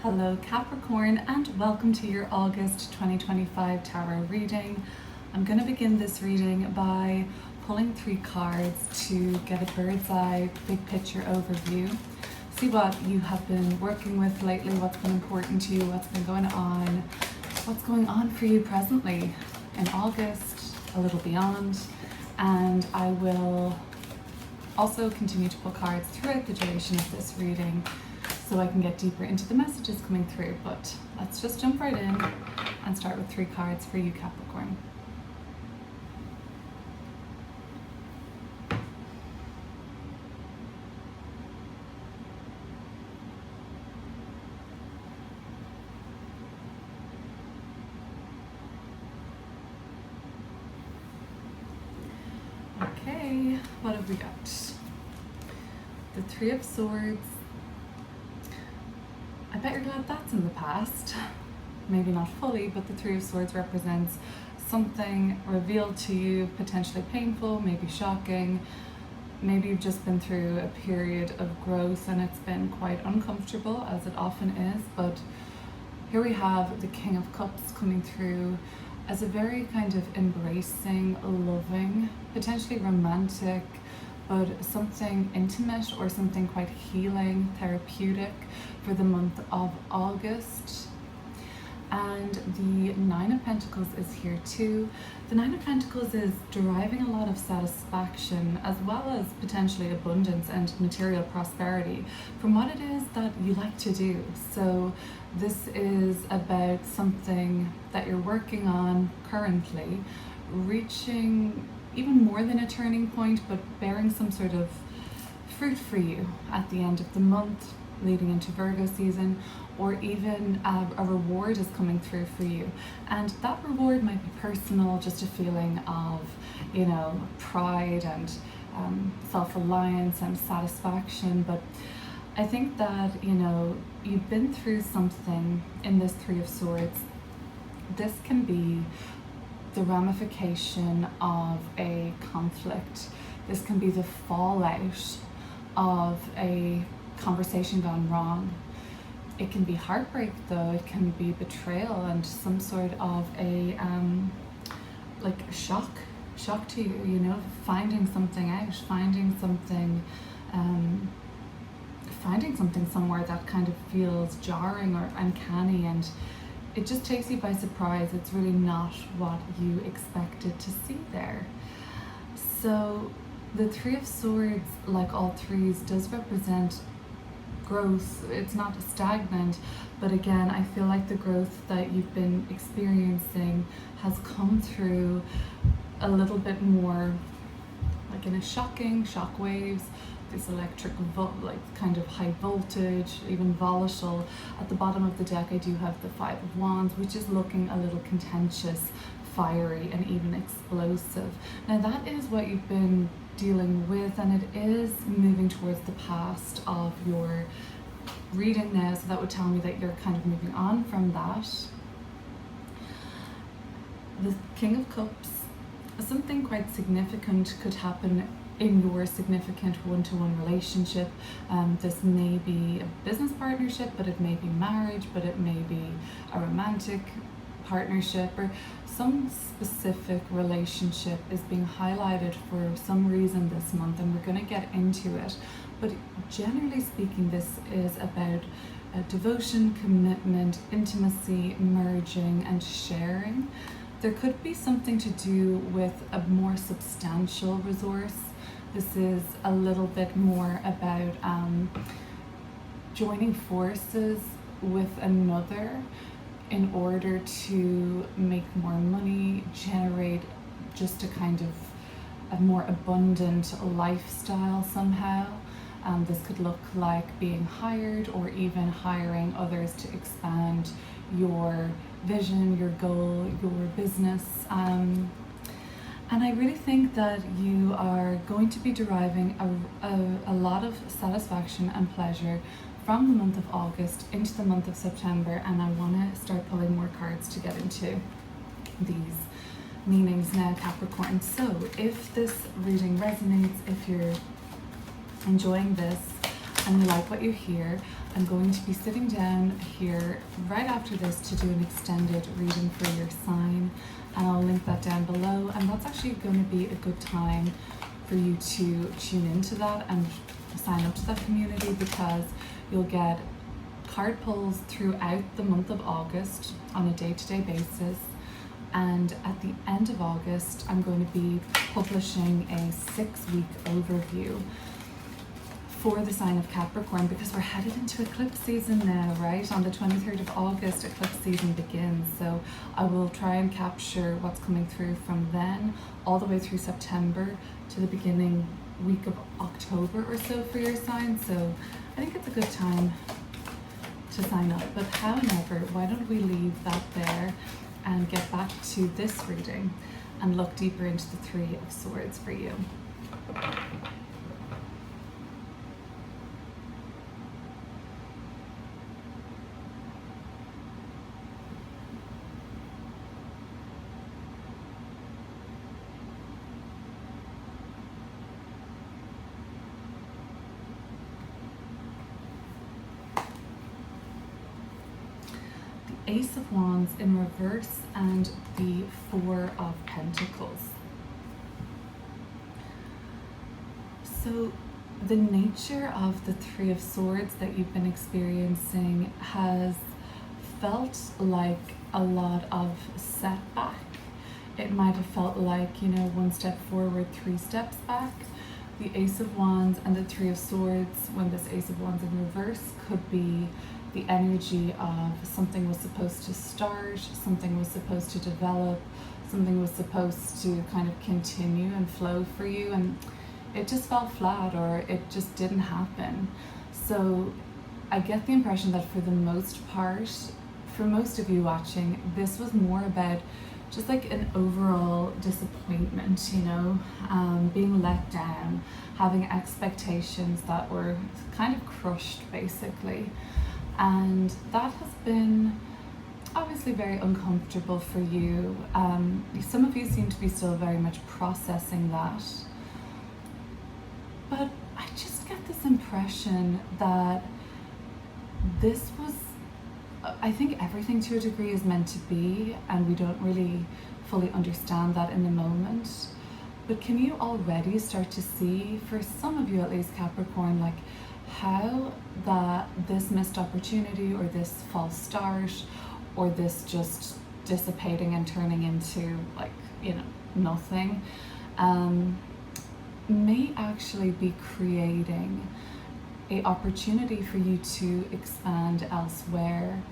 Hello Capricorn, and welcome to your August 2025 tarot reading. I'm going to begin this reading by pulling 3 cards to get a bird's eye, big picture overview. See what you have been working with lately, what's been important to you, what's been going on, what's going on for you presently in August, a little beyond. And I will also continue to pull cards throughout the duration of this reading so I can get deeper into the messages coming through. But let's just jump right in and start with 3 cards for you, Capricorn. Okay, what have we got? The 3 of Swords. I bet you're glad that's in the past. Maybe not fully, but the 3 of Swords represents something revealed to you, potentially painful, maybe shocking. Maybe you've just been through a period of growth and it's been quite uncomfortable, as it often is. But here we have the King of Cups coming through as a very kind of embracing, loving, potentially romantic, but something intimate or something quite healing, therapeutic for the month of August. And the 9 of Pentacles is here too. The 9 of Pentacles is deriving a lot of satisfaction as well as potentially abundance and material prosperity from what it is that you like to do. So this is about something that you're working on currently, reaching even more than a turning point, but bearing some sort of fruit for you at the end of the month, leading into Virgo season, or even a reward is coming through for you. And that reward might be personal, just a feeling of, pride and self-reliance and satisfaction. But I think that, you've been through something in this 3 of Swords. This can be the ramification of a conflict. This can be the fallout of a conversation gone wrong. It can be heartbreak though, it can be betrayal and some sort of a shock to you, finding something out, finding something somewhere that kind of feels jarring or uncanny, and it just takes you by surprise. It's really not what you expected to see there. So the 3 of Swords, like all 3s, does represent growth. It's not stagnant, but again, I feel like the growth that you've been experiencing has come through a little bit more like in a shocking shock waves, this electric kind of high voltage, even volatile. At the bottom of the deck I do have the 5 of Wands, which is looking a little contentious, fiery, and even explosive. Now that is what you've been dealing with, and it is moving towards the past of your reading now, so that would tell me that you're kind of moving on from that. The King of Cups, something quite significant could happen in your significant one-to-one relationship. This may be a business partnership, but it may be marriage, but it may be a romantic partnership, or some specific relationship is being highlighted for some reason this month, and we're going to get into it. But generally speaking, this is about devotion, commitment, intimacy, merging, and sharing. There could be something to do with a more substantial resource. This is a little bit more about joining forces with another in order to make more money, generate just a kind of a more abundant lifestyle somehow. This could look like being hired or even hiring others to expand your vision, your goal, your business. And I really think that you are going to be deriving a lot of satisfaction and pleasure from the month of August into the month of September, and I want to start pulling more cards to get into these meanings now, Capricorn. So if this reading resonates, if you're enjoying this and you like what you hear, I'm going to be sitting down here right after this to do an extended reading for your sign, and I'll link that down below. And that's actually going to be a good time for you to tune into that and sign up to that community, because you'll get card pulls throughout the month of August on a day-to-day basis. And at the end of August, I'm going to be publishing a 6-week overview for the sign of Capricorn, because we're headed into eclipse season now, right? On the 23rd of August, eclipse season begins. So I will try and capture what's coming through from then all the way through September to the beginning week of October or so for your sign. So I think it's a good time to sign up. But however, why don't we leave that there and get back to this reading and look deeper into the Three of Swords for you. Ace of Wands in reverse and the Four of Pentacles. So the nature of the Three of Swords that you've been experiencing has felt like a lot of setback. It might have felt like, you know, 1 step forward, 3 steps back. The Ace of Wands and the Three of Swords, when this Ace of Wands in reverse, could be the energy of something was supposed to start, something was supposed to develop, something was supposed to kind of continue and flow for you, and it just fell flat, or it just didn't happen. So I get the impression that for the most part, for most of you watching, this was more about just like an overall disappointment, you know, being let down, having expectations that were kind of crushed basically. And that has been obviously very uncomfortable for you. Some of you seem to be still very much processing that. But I just get this impression that this was, I think everything to a degree is meant to be, and we don't really fully understand that in the moment. But can you already start to see, for some of you at least, Capricorn, like how that this missed opportunity or this false start or this just dissipating and turning into, like, you know, nothing, may actually be creating a opportunity for you to expand elsewhere,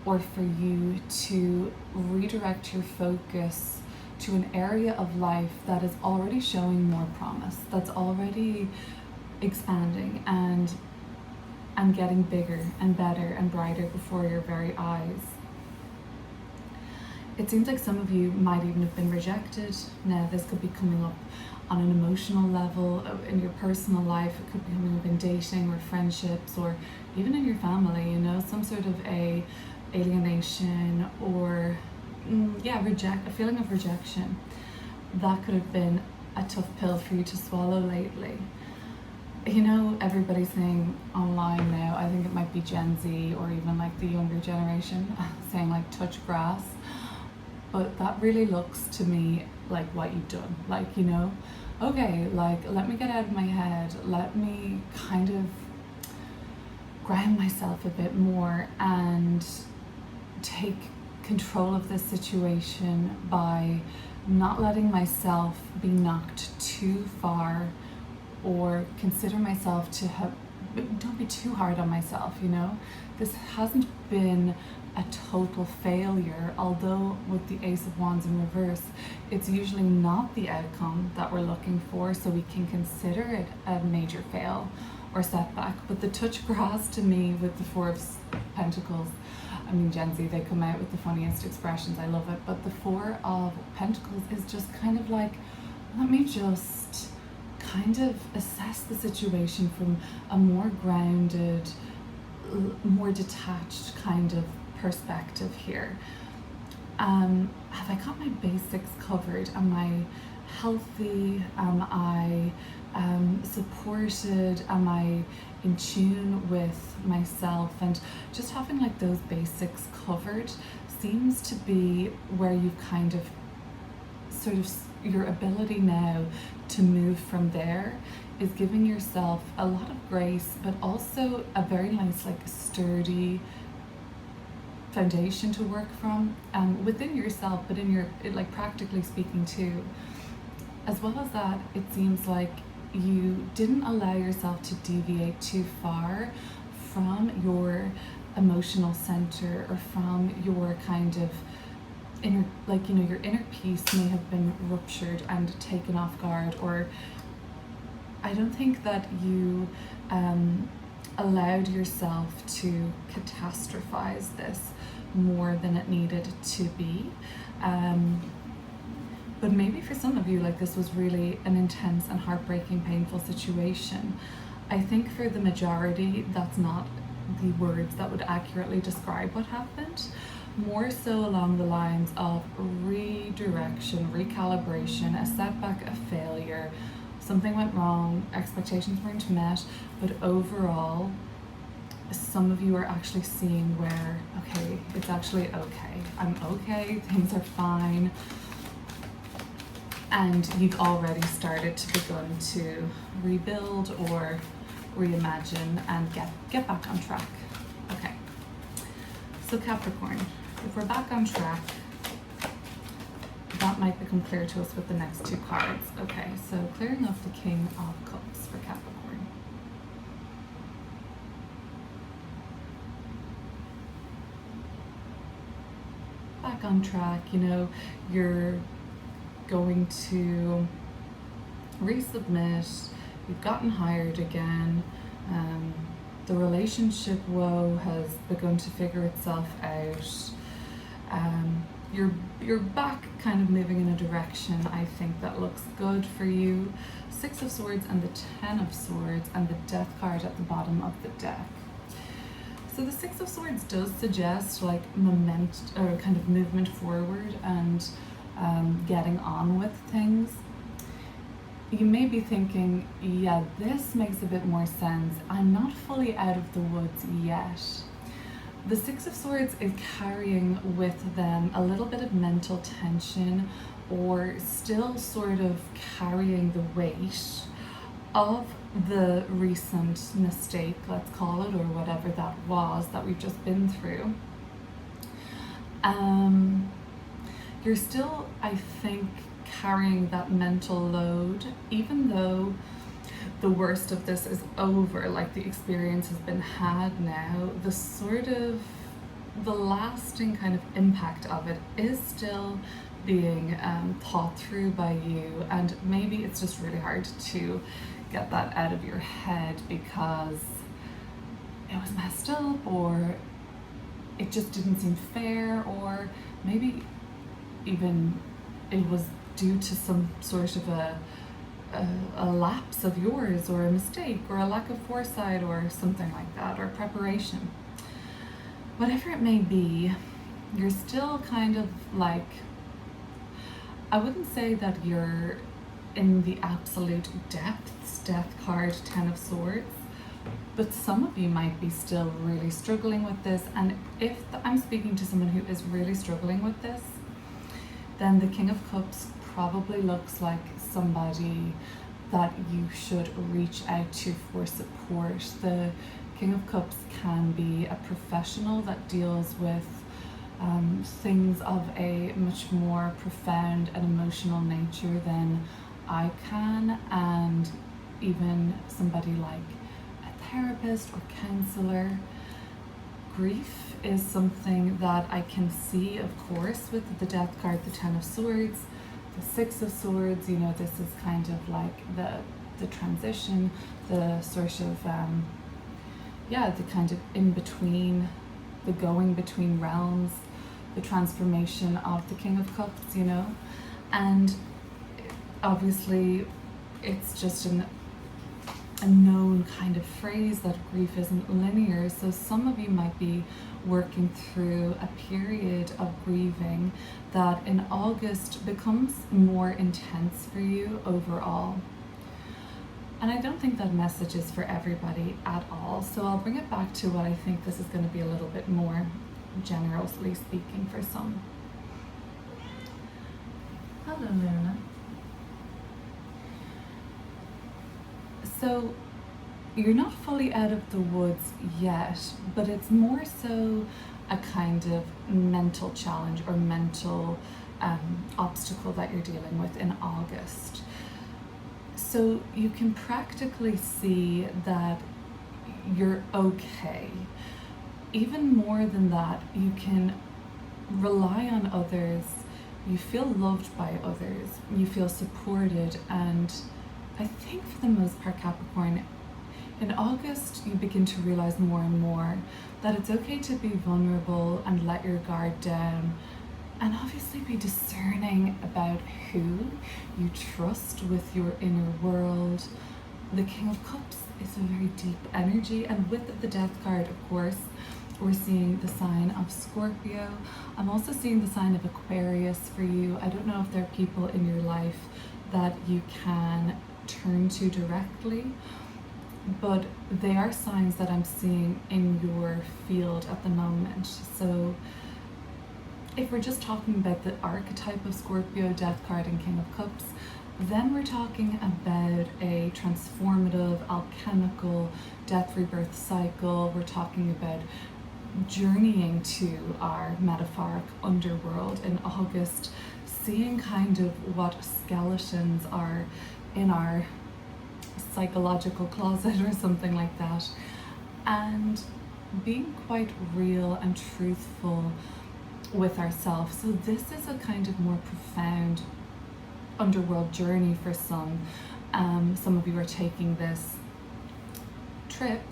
or for you to redirect your focus to an area of life that is already showing more promise, that's already expanding and getting bigger and better and brighter before your very eyes. It seems like some of you might even have been rejected. Now this could be coming up on an emotional level in your personal life. It could be coming up in dating or friendships, or even in your family, you know, some sort of a alienation or a feeling of rejection. That could have been a tough pill for you to swallow lately. You know, everybody's saying online now, I think it might be Gen Z or even like the younger generation, saying like touch grass. But that really looks to me like what you've done. Like, you know, okay, like let me get out of my head, let me kind of ground myself a bit more and take control of this situation by not letting myself be knocked too far, or consider myself to have, don't be too hard on myself, you know. This hasn't been a total failure, although with the Ace of Wands in reverse, it's usually not the outcome that we're looking for, so we can consider it a major fail or setback. But the touch grass to me with the Four of Pentacles, I mean, Gen Z, they come out with the funniest expressions, I love it, but the Four of Pentacles is just kind of like, let me just kind of assess the situation from a more grounded, more detached kind of perspective here. Have I got my basics covered? Am I healthy? Am I supported? Am I in tune with myself? And just having like those basics covered seems to be where you've kind of sort of your ability now to move from there is giving yourself a lot of grace, but also a very nice, like, sturdy foundation to work from, within yourself, but in your, like, practically speaking too. As well as that, it seems like you didn't allow yourself to deviate too far from your emotional center, or from your kind of inner, like, your inner peace may have been ruptured and taken off guard, or I don't think that you allowed yourself to catastrophize this more than it needed to be. But maybe for some of you, like, this was really an intense and heartbreaking, painful situation. I think for the majority, that's not the words that would accurately describe what happened. More so along the lines of redirection, recalibration, a setback, a failure, something went wrong, expectations weren't met, but overall, some of you are actually seeing where, okay, it's actually okay. I'm okay, things are fine. And you've already started to begin to rebuild or reimagine and get back on track. Okay. So Capricorn, if we're back on track, that might become clear to us with the next two cards. Okay, so clearing off the King of Cups for Capricorn. Back on track, you're going to resubmit, you've gotten hired again, the relationship woe has begun to figure itself out, you're back kind of moving in a direction, I think, that looks good for you. Six of Swords and the Ten of Swords and the Death card at the bottom of the deck. So the Six of Swords does suggest like or kind of movement forward and getting on with things. You may be thinking, yeah, this makes a bit more sense. I'm not fully out of the woods yet. The Six of Swords is carrying with them a little bit of mental tension, or still sort of carrying the weight of the recent mistake, let's call it, or whatever that was that we've just been through. You're still, I think, carrying that mental load, even though the worst of this is over, like the experience has been had now, the lasting kind of impact of it is still being thought through by you, and maybe it's just really hard to get that out of your head because it was messed up, or it just didn't seem fair, or maybe even it was due to some sort of a lapse of yours, or a mistake, or a lack of foresight, or something like that, or preparation. Whatever it may be, you're still kind of like, I wouldn't say that you're in the absolute depths, Death card, Ten of Swords, but some of you might be still really struggling with this. And if I'm speaking to someone who is really struggling with this, then the King of Cups probably looks like somebody that you should reach out to for support. The King of Cups can be a professional that deals with things of a much more profound and emotional nature than I can, and even somebody like a therapist or counselor. Grief is something that I can see, of course, with the Death card, the Ten of Swords, the Six of Swords. This is kind of like the transition, the sort of the kind of in between, the going between realms, the transformation of the King of Cups, and obviously it's just a known kind of phrase that grief isn't linear. So some of you might be working through a period of grieving that in August becomes more intense for you overall. And I don't think that message is for everybody at all. So I'll bring it back to what I think this is going to be a little bit more generously speaking for some. Hello, Luna. So you're not fully out of the woods yet, but it's more so a kind of mental challenge or mental obstacle that you're dealing with in August. So you can practically see that you're okay. Even more than that, you can rely on others, you feel loved by others, you feel supported, and I think for the most part, Capricorn, in August you begin to realize more and more that it's okay to be vulnerable and let your guard down, and obviously be discerning about who you trust with your inner world. The King of Cups is a very deep energy, and with the Death card, of course, we're seeing the sign of Scorpio. I'm also seeing the sign of Aquarius for you. I don't know if there are people in your life that you can turn to directly, but they are signs that I'm seeing in your field at the moment. So if we're just talking about the archetype of Scorpio, Death card and King of Cups, then we're talking about a transformative, alchemical death rebirth cycle. We're talking about journeying to our metaphoric underworld in August, seeing kind of what skeletons are in our psychological closet or something like that, and being quite real and truthful with ourselves. So this is a kind of more profound underworld journey for some. Some of you are taking this trip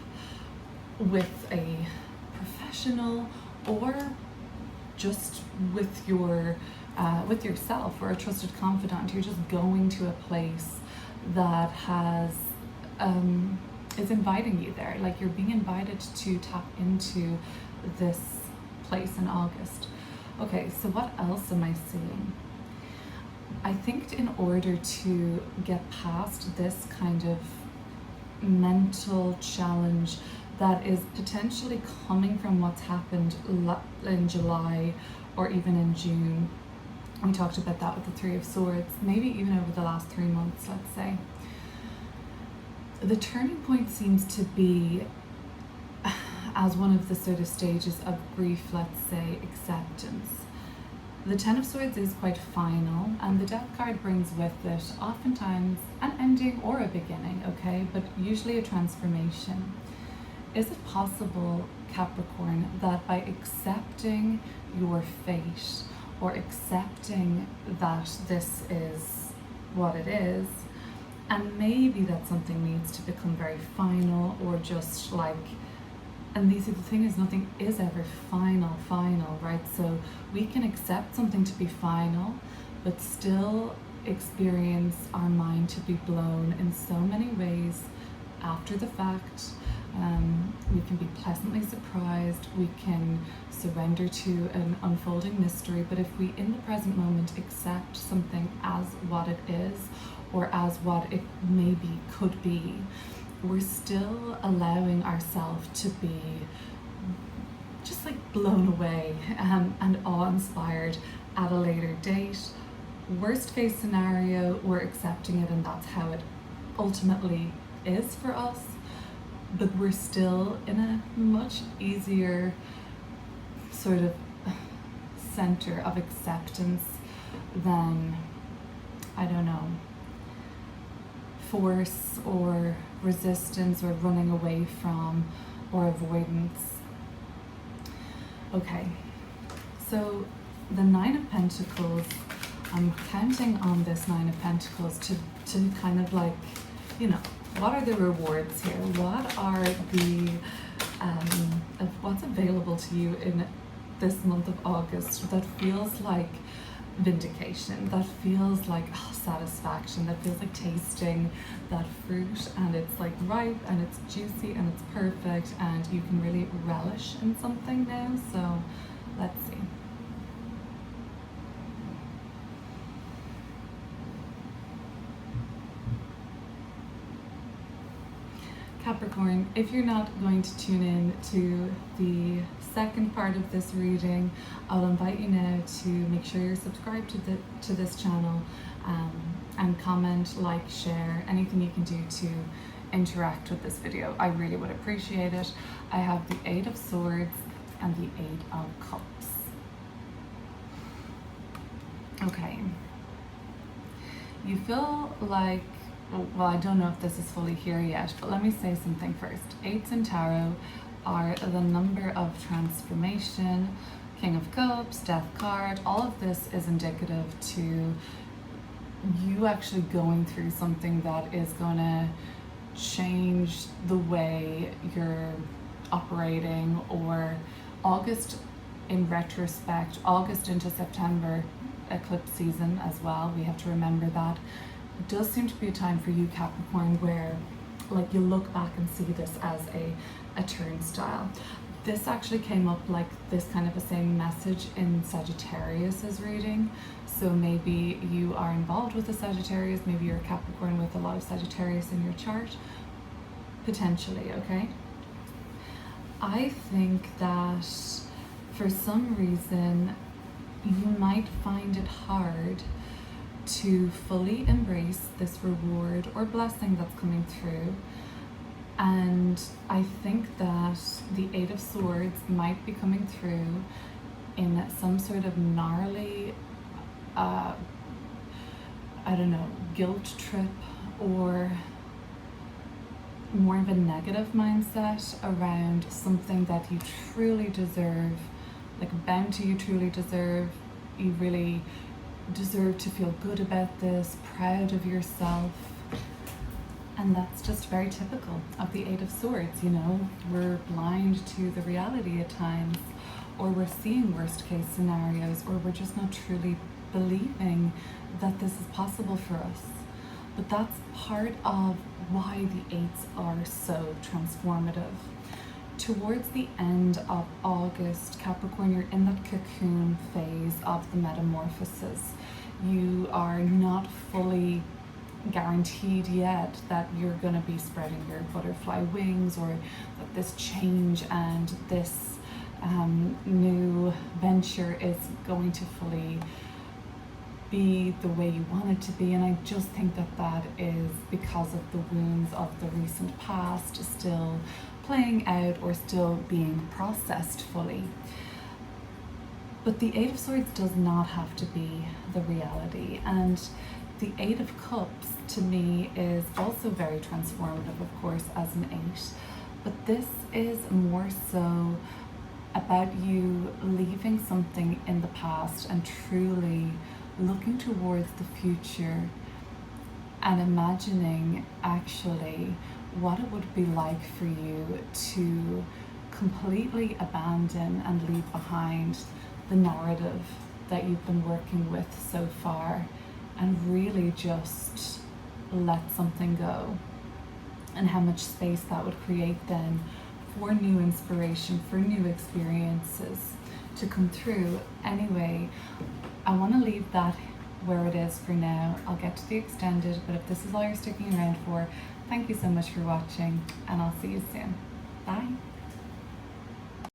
with a professional or just with your with yourself or a trusted confidant. You're just going to a place that has is inviting you there. Like, you're being invited to tap into this place in August. Okay, so what else am I seeing? I think in order to get past this kind of mental challenge that is potentially coming from what's happened in July or even in June, we talked about that with the Three of Swords, maybe even over the last 3 months, let's say. The turning point seems to be, as one of the sort of stages of grief, let's say, acceptance. The Ten of Swords is quite final, and the Death card brings with it oftentimes an ending or a beginning, okay, but usually a transformation. Is it possible, Capricorn, that by accepting your fate or accepting that this is what it is, and maybe that something needs to become very final, or just like, and the thing is, nothing is ever final, right? So we can accept something to be final, but still experience our mind to be blown in so many ways after the fact. We can be pleasantly surprised, we can surrender to an unfolding mystery, but if we in the present moment accept something as what it is, or as what it maybe could be, we're still allowing ourselves to be just like blown away and awe-inspired at a later date. Worst case scenario, we're accepting it and that's how it ultimately is for us, but we're still in a much easier sort of center of acceptance than, I don't know, force or resistance or running away from or avoidance. Okay, so the Nine of Pentacles, I'm counting on this Nine of Pentacles to kind of like, you know, what are the rewards here? What are the, what's available to you in this month of August that feels like vindication, that feels like satisfaction, that feels like tasting that fruit and it's like ripe and it's juicy and it's perfect and you can really relish in something now. So let's see. Capricorn, if you're not going to tune in to the second part of this reading, I'll invite you now to make sure you're subscribed to this channel, and comment, like, share, anything you can do to interact with this video. I really would appreciate it. I have the Eight of Swords and the Eight of Cups. Okay. You feel like, well, I don't know if this is fully here yet, but let me say something first. Eights in tarot are the number of transformation, King of Cups, Death card. All of this is indicative to you actually going through something that is going to change the way you're operating. Or August, in retrospect, August into September, eclipse season as well, we have to remember that. It does seem to be a time for you, Capricorn, where like you look back and see this as a turnstile. This actually came up like this kind of a same message in Sagittarius's reading. So maybe you are involved with a Sagittarius, maybe you're a Capricorn with a lot of Sagittarius in your chart, potentially, okay? I think that for some reason you might find it hard to fully embrace this reward or blessing that's coming through. And I think that the Eight of Swords might be coming through in some sort of gnarly, I don't know, guilt trip, or more of a negative mindset around something that you truly deserve, like a bounty you truly deserve. You really deserve to feel good about this, proud of yourself. And that's just very typical of the Eight of Swords, you know. We're blind to the reality at times, or we're seeing worst case scenarios, or we're just not truly believing that this is possible for us. But that's part of why the Eights are so transformative. Towards the end of August, Capricorn, you're in that cocoon phase of the metamorphosis. You are not fully guaranteed yet that you're going to be spreading your butterfly wings, or that this change and this new venture is going to fully be the way you want it to be. And I just think that that is because of the wounds of the recent past still playing out or still being processed fully. But the Eight of Swords does not have to be the reality. And the Eight of Cups to me is also very transformative, of course, as an eight. But this is more so about you leaving something in the past and truly looking towards the future and imagining actually what it would be like for you to completely abandon and leave behind the narrative that you've been working with so far, and really just let something go. And how much space that would create then for new inspiration, for new experiences to come through. Anyway, I want to leave that where it is for now. I'll get to the extended, but if this is all you're sticking around for, thank you so much for watching, and I'll see you soon. Bye.